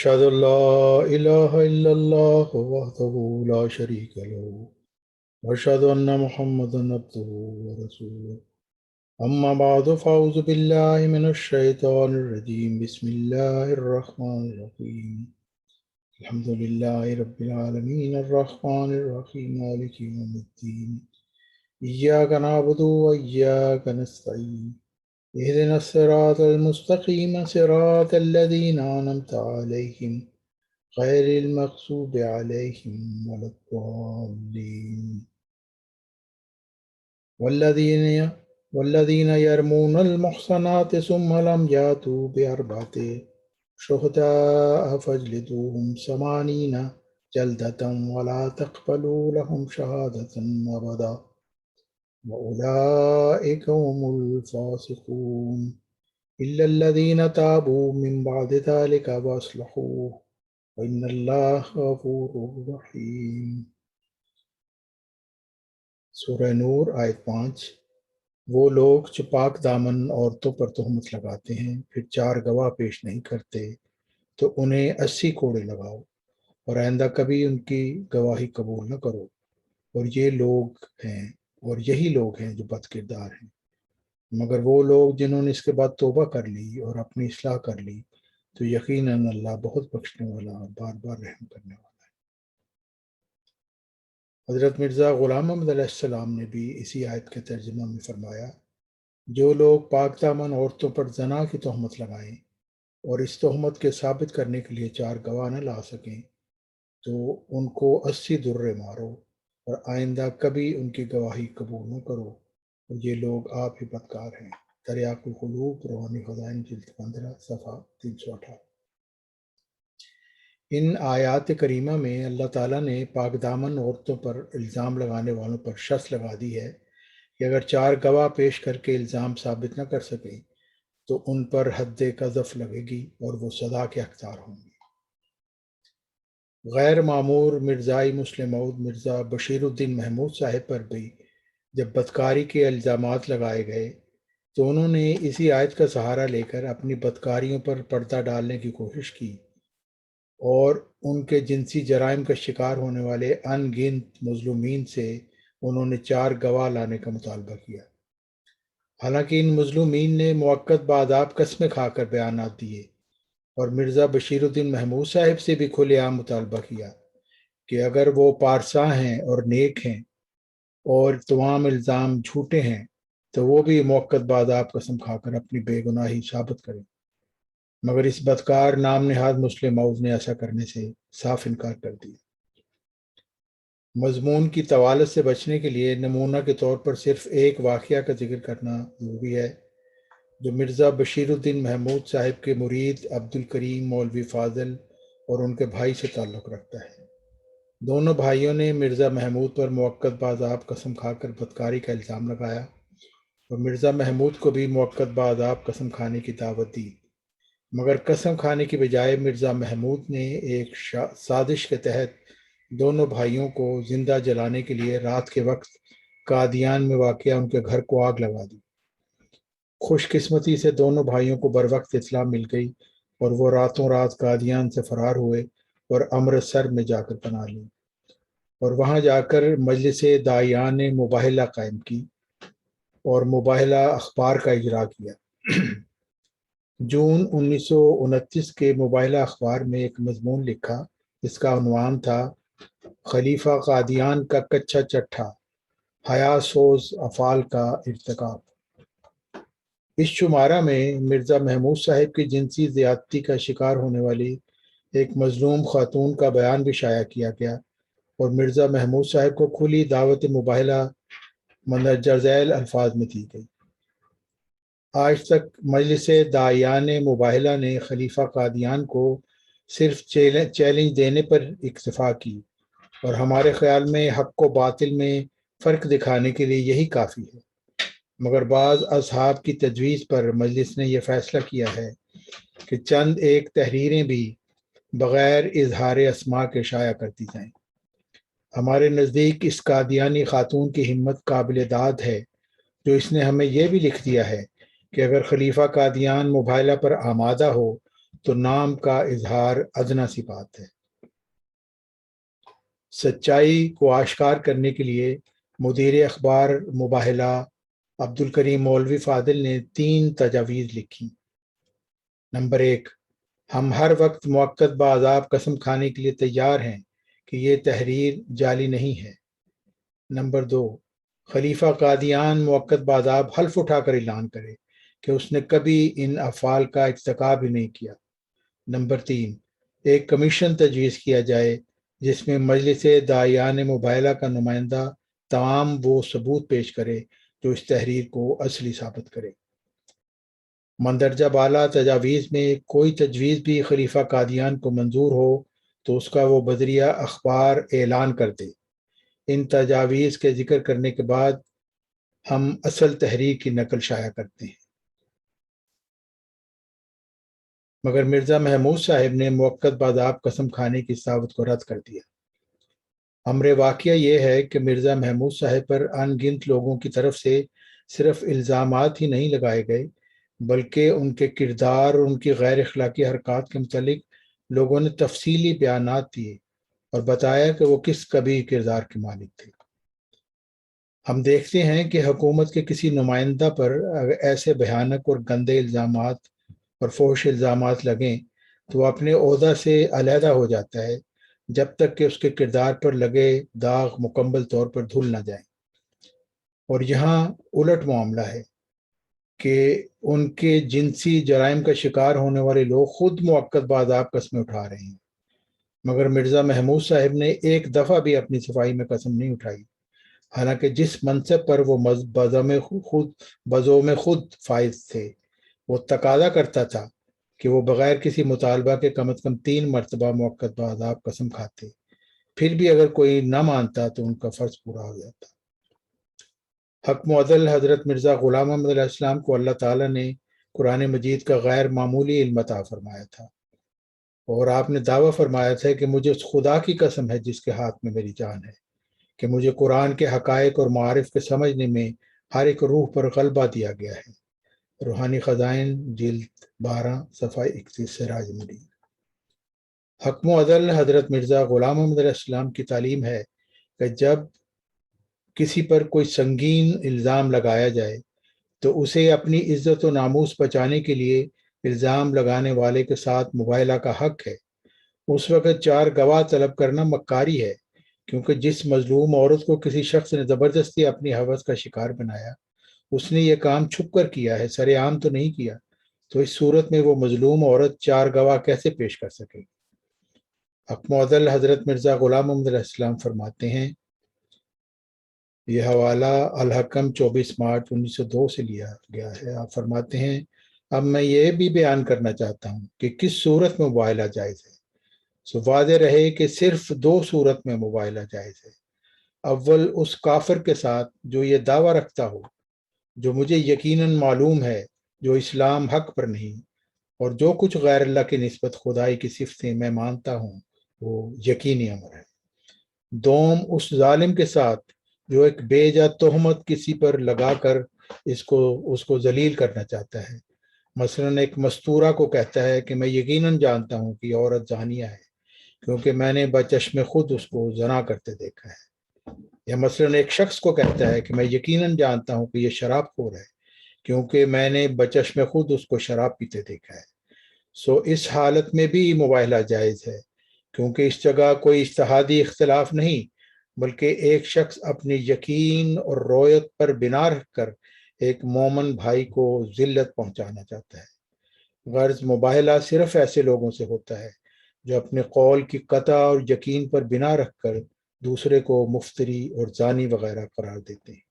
أشهد أن لا إله إلا الله وحده لا شريك له وأشهد أن محمدا عبده ورسوله أما بعد فأعوذ بالله من الشيطان الرجيم بسم الله الرحمن الرحيم الحمد لله رب العالمين الرحمن الرحيم مالك يوم الدين إياك نعبد وإياك نستعين اهدنا الصراط المستقيم صراط الذين أنعمت عليهم غير المغضوب عليهم ولا الضالين والذين والذين يرمون المحصنات ثم لم يأتوا بأربعة شهداء فاجلدوهم 80 جلدة ولا تقبلوا لهم شهادة أبدا وأولئك هم الفاسقون إلا الذين تابوا من بعد ذلك وأصلحوا وَإِنَّ اللَّهَ غَفُورٌ رَحِيمٌ۔ سورہ نور آیت 5۔ وہ لوگ جو پاک دامن عورتوں پر تہمت لگاتے ہیں پھر 4 گواہ پیش نہیں کرتے تو انہیں 80 کوڑے لگاؤ اور آئندہ کبھی ان کی گواہی قبول نہ کرو، اور یہی لوگ ہیں جو بد کردار ہیں۔ مگر وہ لوگ جنہوں نے اس کے بعد توبہ کر لی اور اپنی اصلاح کر لی تو یقیناً اللہ بہت بخشنے والا اور بار بار رحم کرنے والا ہے۔ حضرت مرزا غلام احمد علیہ السلام نے بھی اسی آیت کے ترجمہ میں فرمایا، جو لوگ پاک دامن عورتوں پر زنا کی تہمت لگائیں اور اس تہمت کے ثابت کرنے کے لیے 4 گواہ نہ لا سکیں تو ان کو 80 درے مارو اور آئندہ کبھی ان کی گواہی قبول نہ کرو، اور یہ لوگ آپ ہی بدکار ہیں۔ تریاق القلوب روحانی خزائن جلد 15 صفحہ 318۔ ان آیات کریمہ میں اللہ تعالیٰ نے پاک دامن عورتوں پر الزام لگانے والوں پر شرط لگا دی ہے کہ اگر 4 گواہ پیش کر کے الزام ثابت نہ کر سکیں تو ان پر حد قذف لگے گی اور وہ سزا کے حقدار ہوں گے۔ غیر معمور مرزائی مسلم موعود مرزا بشیر الدین محمود صاحب پر بھی جب بدکاری کے الزامات لگائے گئے تو انہوں نے اسی آیت کا سہارا لے کر اپنی بدکاریوں پر پردہ ڈالنے کی کوشش کی اور ان کے جنسی جرائم کا شکار ہونے والے ان گنت مظلومین سے انہوں نے 4 گواہ لانے کا مطالبہ کیا۔ حالانکہ ان مظلومین نے موقت بآداب قسمیں کھا کر بیانات دیے اور مرزا بشیر الدین محمود صاحب سے بھی کھلے عام مطالبہ کیا کہ اگر وہ پارسا ہیں اور نیک ہیں اور تمام الزام جھوٹے ہیں تو وہ بھی موقت بآداب قسم کھا کر اپنی بے گناہی ثابت کریں، مگر اس بدکار نام نہاد مسلم موعود نے ایسا کرنے سے صاف انکار کر دیا۔ مضمون کی طوالت سے بچنے کے لیے نمونہ کے طور پر صرف ایک واقعہ کا ذکر کرنا ضروری ہے جو مرزا بشیر الدین محمود صاحب کے مرید عبد الکریم مولوی فاضل اور ان کے بھائی سے تعلق رکھتا ہے۔ دونوں بھائیوں نے مرزا محمود پر موقت بآداب قسم کھا کر بدکاری کا الزام لگایا اور مرزا محمود کو بھی موقت بآداب قسم کھانے کی دعوت دی، مگر قسم کھانے کی بجائے مرزا محمود نے ایک سازش کے تحت دونوں بھائیوں کو زندہ جلانے کے لیے رات کے وقت قادیان میں واقع ان کے گھر کو آگ لگا دی۔ خوش قسمتی سے دونوں بھائیوں کو بروقت اطلاع مل گئی اور وہ راتوں رات قادیان سے فرار ہوئے اور امرتسر میں جا کر پناہ لی اور وہاں جا کر مجلس داعیان مباہلہ قائم کی اور مباہلہ اخبار کا اجرا کیا۔ جون 1929 کے مباہلہ اخبار میں ایک مضمون لکھا جس کا عنوان تھا خلیفہ قادیان کا کچا چٹھا، حیا سوز افعال کا ارتکاب۔ اس شمارہ میں مرزا محمود صاحب کی جنسی زیادتی کا شکار ہونے والی ایک مظلوم خاتون کا بیان بھی شائع کیا گیا اور مرزا محمود صاحب کو کھلی دعوت مباہلہ مندرجہ ذیل الفاظ میں دی گئی۔ آج تک مجلس داعیان مباہلہ نے خلیفہ قادیان کو صرف چیلنج دینے پر اکتفا کی، اور ہمارے خیال میں حق و باطل میں فرق دکھانے کے لیے یہی کافی ہے، مگر بعض اصحاب کی تجویز پر مجلس نے یہ فیصلہ کیا ہے کہ چند ایک تحریریں بھی بغیر اظہار اسماء کے شائع کرتی جائیں۔ ہمارے نزدیک اس قادیانی خاتون کی ہمت قابل داد ہے جو اس نے ہمیں یہ بھی لکھ دیا ہے کہ اگر خلیفہ قادیان مباہلہ پر آمادہ ہو تو نام کا اظہار ادنا سی بات ہے۔ سچائی کو آشکار کرنے کے لیے مدیر اخبار مباہلہ عبدالکریم مولوی فاضل نے 3 تجاویز لکھی۔ نمبر 1، ہم ہر وقت موقت بعذاب قسم کھانے کے لیے تیار ہیں کہ یہ تحریر جعلی نہیں ہے۔ نمبر 2، خلیفہ قادیان موقت بعذاب حلف اٹھا کر اعلان کرے کہ اس نے کبھی ان افعال کا ارتکاب ہی نہیں کیا۔ نمبر 3، ایک کمیشن تجویز کیا جائے جس میں مجلس داعیان مباہلہ کا نمائندہ تمام وہ ثبوت پیش کرے جو اس تحریر کو اصلی ثابت کرے۔ مندرجہ بالا تجاویز میں کوئی تجویز بھی خلیفہ قادیان کو منظور ہو تو اس کا وہ بذریعہ اخبار اعلان کر دے۔ ان تجاویز کے ذکر کرنے کے بعد ہم اصل تحریر کی نقل شائع کرتے ہیں۔ مگر مرزا محمود صاحب نے موقت بعذاب قسم کھانے کی دعوت کو رد کر دیا۔ امر واقعہ یہ ہے کہ مرزا محمود صاحب پر ان گنت لوگوں کی طرف سے صرف الزامات ہی نہیں لگائے گئے بلکہ ان کے کردار اور ان کی غیر اخلاقی حرکات کے متعلق لوگوں نے تفصیلی بیانات دیے اور بتایا کہ وہ کس کبھی کردار کے مالک تھے۔ ہم دیکھتے ہیں کہ حکومت کے کسی نمائندہ پر اگر ایسے بھیانک اور گندے الزامات اور فحش الزامات لگیں تو وہ اپنے عہدہ سے علیحدہ ہو جاتا ہے جب تک کہ اس کے کردار پر لگے داغ مکمل طور پر دھل نہ جائیں۔ اور یہاں الٹ معاملہ ہے کہ ان کے جنسی جرائم کا شکار ہونے والے لوگ خود موقت بعذاب قسمیں اٹھا رہے ہیں، مگر مرزا محمود صاحب نے ایک دفعہ بھی اپنی صفائی میں قسم نہیں اٹھائی، حالانکہ جس منصب پر وہ بزوم خود فائز تھے وہ تقاضا کرتا تھا کہ وہ بغیر کسی مطالبہ کے کم از کم 3 مرتبہ موقت بعذاب قسم کھاتے، پھر بھی اگر کوئی نہ مانتا تو ان کا فرض پورا ہو جاتا۔ حق معدل حضرت مرزا غلام احمد علیہ السلام کو اللہ تعالیٰ نے قرآن مجید کا غیر معمولی علم عطا فرمایا تھا، اور آپ نے دعویٰ فرمایا تھا کہ مجھے اس خدا کی قسم ہے جس کے ہاتھ میں میری جان ہے کہ مجھے قرآن کے حقائق اور معارف کے سمجھنے میں ہر ایک روح پر غلبہ دیا گیا ہے۔ روحانی خزائن جلد 12 صفحہ 31 سے راج منیر۔ حق معدل حضرت مرزا غلام احمد علیہ السلام کی تعلیم ہے کہ جب کسی پر کوئی سنگین الزام لگایا جائے تو اسے اپنی عزت و ناموس بچانے کے لیے الزام لگانے والے کے ساتھ مباہلہ کا حق ہے۔ اس وقت 4 گواہ طلب کرنا مکاری ہے، کیونکہ جس مظلوم عورت کو کسی شخص نے زبردستی اپنی ہوس کا شکار بنایا اس نے یہ کام چھپ کر کیا ہے، سر عام تو نہیں کیا، تو اس صورت میں وہ مظلوم عورت 4 گواہ کیسے پیش کر سکے گی؟ حق معدل حضرت مرزا غلام احمد علیہ السلام فرماتے ہیں، یہ حوالہ الحکم 24 مارچ 1902 سے لیا گیا ہے۔ آپ فرماتے ہیں، اب میں یہ بھی بیان کرنا چاہتا ہوں کہ کس صورت میں مباہلہ جائز ہے۔ سو واضح رہے کہ صرف 2 صورت میں مباہلہ جائز ہے۔ اول اس کافر کے ساتھ جو یہ دعویٰ رکھتا ہو، جو مجھے یقیناً معلوم ہے جو اسلام حق پر نہیں، اور جو کچھ غیر اللہ کی نسبت خدائی کی صفتیں میں مانتا ہوں وہ یقینی امر ہے۔ دوم اس ظالم کے ساتھ جو ایک بے جا تہمت کسی پر لگا کر اس کو ذلیل کرنا چاہتا ہے، مثلاً ایک مستورہ کو کہتا ہے کہ میں یقیناً جانتا ہوں کہ عورت زانیہ ہے کیونکہ میں نے بچشم خود اس کو زنا کرتے دیکھا ہے، یا مثلاً ایک شخص کو کہتا ہے کہ میں یقیناً جانتا ہوں کہ یہ شراب خور ہے کیونکہ میں نے بچشم خود اس کو شراب پیتے دیکھا ہے۔ سو اس حالت میں بھی مباہلہ جائز ہے، کیونکہ اس جگہ کوئی اجتہادی اختلاف نہیں بلکہ ایک شخص اپنی یقین اور رویت پر بنا رکھ کر ایک مومن بھائی کو ذلت پہنچانا چاہتا ہے۔ غرض مباہلہ صرف ایسے لوگوں سے ہوتا ہے جو اپنے قول کی قطع اور یقین پر بنا رکھ کر دوسرے کو مفتری اور زانی وغیرہ قرار دیتے ہیں۔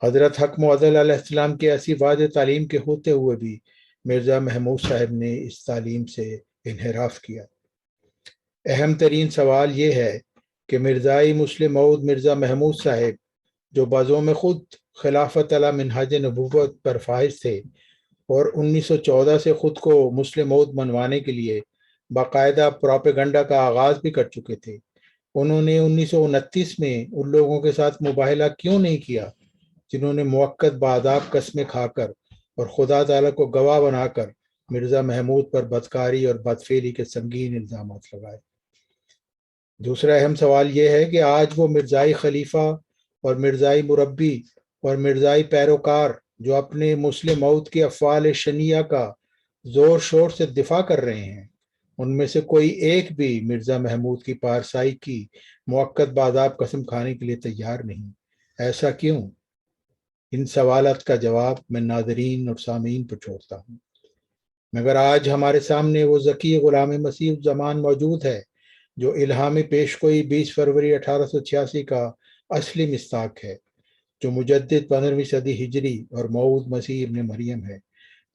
حضرت حق معدل علیہ السلام کی ایسی واضح تعلیم کے ہوتے ہوئے بھی مرزا محمود صاحب نے اس تعلیم سے انحراف کیا۔ اہم ترین سوال یہ ہے کہ مرزائی مسلم موعود مرزا محمود صاحب جو بازوم خود خلافت علی منہاج نبوت پر فائز تھے اور 1914 سے خود کو مسلم موعود منوانے کے لیے باقاعدہ پروپیگنڈا کا آغاز بھی کر چکے تھے، انہوں نے 1929 میں ان لوگوں کے ساتھ مباہلہ کیوں نہیں کیا جنہوں نے موقت بعذاب قسمیں کھا کر اور خدا تعالیٰ کو گواہ بنا کر مرزا محمود پر بدکاری اور بدفعلی کے سنگین الزامات لگائے۔ دوسرا اہم سوال یہ ہے کہ آج وہ مرزائی خلیفہ اور مرزائی مربی اور مرزائی پیروکار جو اپنے مسلم موت کی افعال شنیعہ کا زور شور سے دفاع کر رہے ہیں، ان میں سے کوئی ایک بھی مرزا محمود کی پارسائی کی موقت باداب قسم کھانے کے لیے تیار نہیں۔ ایسا کیوں؟ ان سوالات کا جواب میں ناظرین اور سامعین پر چھوڑتا ہوں، مگر آج ہمارے سامنے وہ ذکی غلام مسیح الزمان موجود ہے جو الہامی پیشگوئی 20 فروری 1886 کا اصلی مصداق ہے، جو مجدد 15ویں صدی ہجری اور موعود مسیح ابن مریم ہے،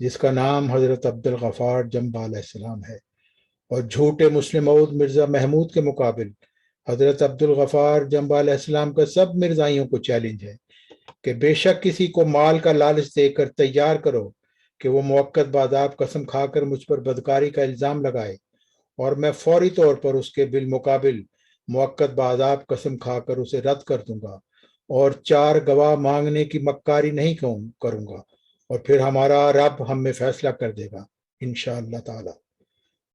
جس کا نام حضرت عبدالغفار جنبہ علیہ السلام ہے، اور جھوٹے مسلم موعود مرزا محمود کے مقابل حضرت عبدالغفار جنبہ علیہ السلام کا سب مرزائیوں کو چیلنج ہے کہ بے شک کسی کو مال کا لالچ دے کر تیار کرو کہ وہ موقت باداب قسم کھا کر مجھ پر بدکاری کا الزام لگائے، اور میں فوری طور پر اس کے بالمقابل موقت باداب قسم کھا کر اسے رد کر دوں گا اور 4 گواہ مانگنے کی مکاری نہیں کروں گا، اور پھر ہمارا رب ہم میں فیصلہ کر دے گا انشاءاللہ تعالی۔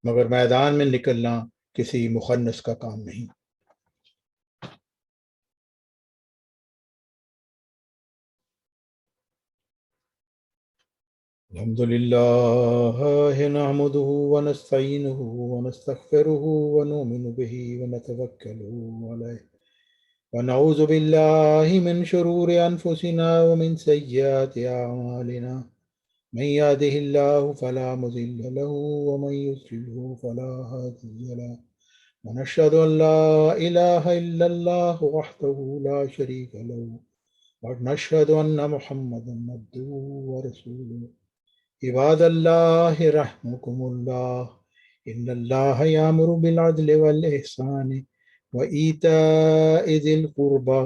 مگر میدان میں نکلنا کسی مخنث کا کام نہیں۔ الحمد لله نحمده ونستعينه ونستغفره ونؤمن به ونتوكل عليه ونعوذ بالله من شرور أنفسنا ومن سيئات أعمالنا، من يهده الله فلا مضل له ومن يضلل فلا هادي له، ونشهد أن لا إله إلا الله وحده لا شريك له، ونشهد أن محمدا عبده ورسوله۔ عباد اللہ رحمكم اللہ، ان اللہ یامر بالعدل والإحسان وإیتاء ذی القربى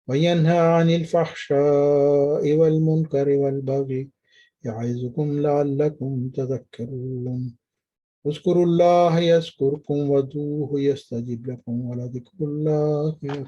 وینہی عن الفحشاء والمنکر والبغی یعظکم لعلکم تذکرون۔ اذکروا اللہ یذکرکم وادعوہ یستجب لکم ولذکر اللہ اکبر۔